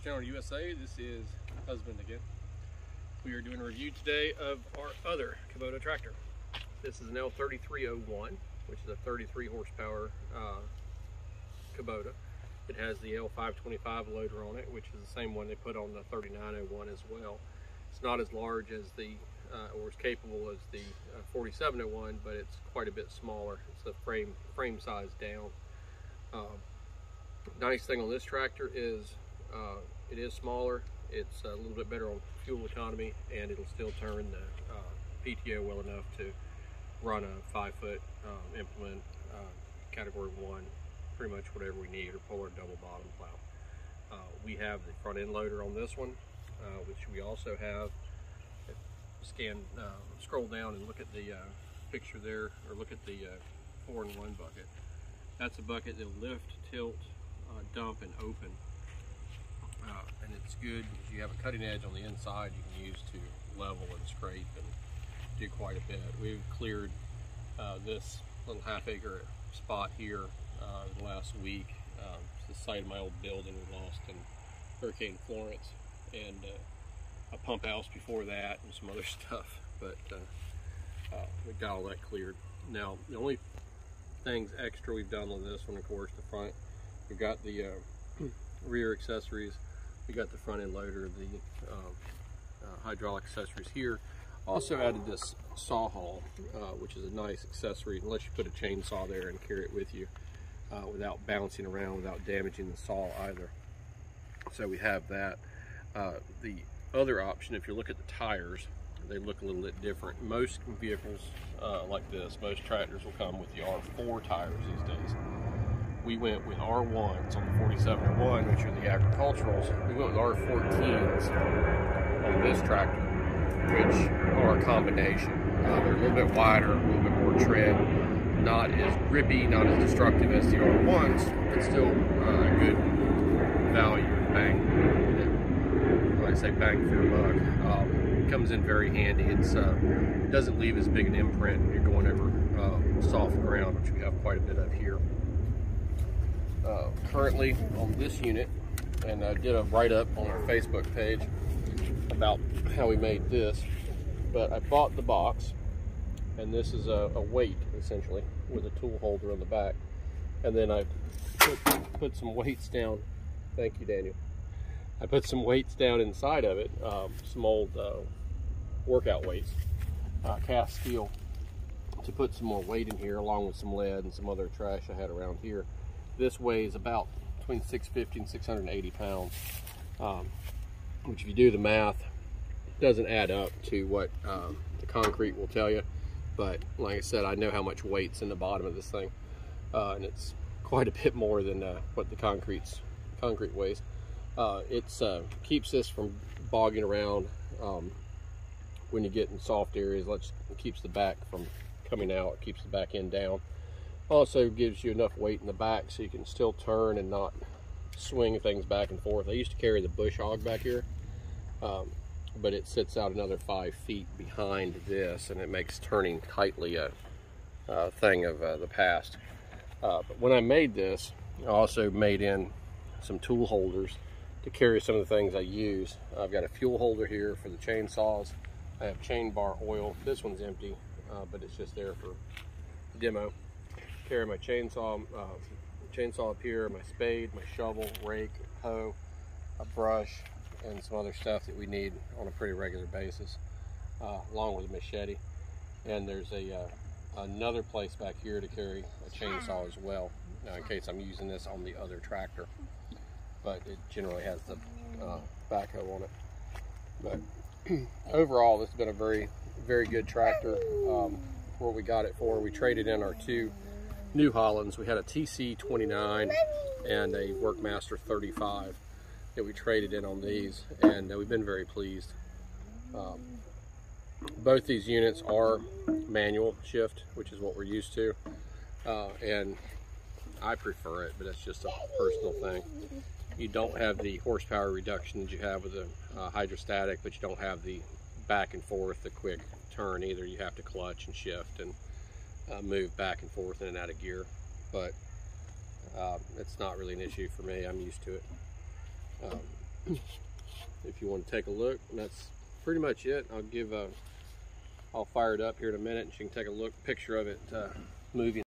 Channel USA, this is Husband again. We are doing a review today of our other Kubota tractor. This is an L3301, which is a 33 horsepower Kubota. It has the L525 loader on it, which is the same one they put on the 3901 as well. It's not as large as the, or as capable as the 4701, but it's quite a bit smaller. It's the frame size down. Nice thing on this tractor is it is smaller, it's a little bit better on fuel economy, and it'll still turn the PTO well enough to run a 5-foot implement, category 1, pretty much whatever we need, or pull our double bottom plow. We have the front end loader on this one, which we also have. Scroll down and look at the picture there, or look at the 4-in-1 bucket. That's a bucket that'll lift, tilt, dump, and open. And it's good because you have a cutting edge on the inside you can use to level and scrape and do quite a bit. We've cleared this little half-acre spot here the last week. It's the site of my old building we lost in Hurricane Florence, and a pump house before that and some other stuff, but we got all that cleared. Now, the only things extra we've done on this one, of course, the front, we've got the rear accessories, we got the front end loader, the hydraulic accessories here. Also added this saw haul, which is a nice accessory, unless you put a chainsaw there and carry it with you without bouncing around, without damaging the saw either. So we have that. The other option, if you look at the tires, they look a little bit different. Most vehicles like this, most tractors will come with the R4 tires these days. We went with R1s on the 4701, which are the agriculturals. We went with R14s on this tractor, which are a combination. They're a little bit wider, a little bit more tread, not as grippy, not as destructive as the R1s, but still a good value bang. When I say bang for a buck, it comes in very handy. It doesn't leave as big an imprint when you're going over soft ground, which we have quite a bit of here. Currently on this unit, and I did a write-up on our Facebook page about how we made this, but I bought the box, and this is a weight essentially with a tool holder on the back, and then I put some weights down. Thank you, Daniel. I put some weights down inside of it, some old workout weights, cast steel, to put some more weight in here, along with some lead and some other trash I had around here. This weighs about between 650 and 680 pounds, which if you do the math, doesn't add up to what the concrete will tell you. But like I said, I know how much weight's in the bottom of this thing, and it's quite a bit more than what the concrete weighs. It keeps this from bogging around when you get in soft areas. It keeps the back from coming out, it keeps the back end down. Also gives you enough weight in the back so you can still turn and not swing things back and forth. I used to carry the bush hog back here, but it sits out another 5 feet behind this, and it makes turning tightly a thing of the past. But when I made this, I also made in some tool holders to carry some of the things I use. I've got a fuel holder here for the chainsaws. I have chain bar oil. This one's empty, but it's just there for demo. Carry my chainsaw up here, my spade, my shovel, rake, hoe, a brush, and some other stuff that we need on a pretty regular basis, along with a machete. And there's another place back here to carry a chainsaw as well, in case I'm using this on the other tractor. But it generally has the backhoe on it. But overall, this has been a very, very good tractor. For what we got it for, we traded in our two New Hollands. We had a TC29 and a Workmaster 35 that we traded in on these, and we've been very pleased. Both these units are manual shift, which is what we're used to, and I prefer it, but it's just a personal thing. You don't have the horsepower reduction that you have with the hydrostatic, but you don't have the back and forth, the quick turn either. You have to clutch and shift and move back and forth in and out of gear, but it's not really an issue for me. I'm used to it. if you want to take a look. And that's pretty much it. I'll fire it up here in a minute and you can take a picture of it moving.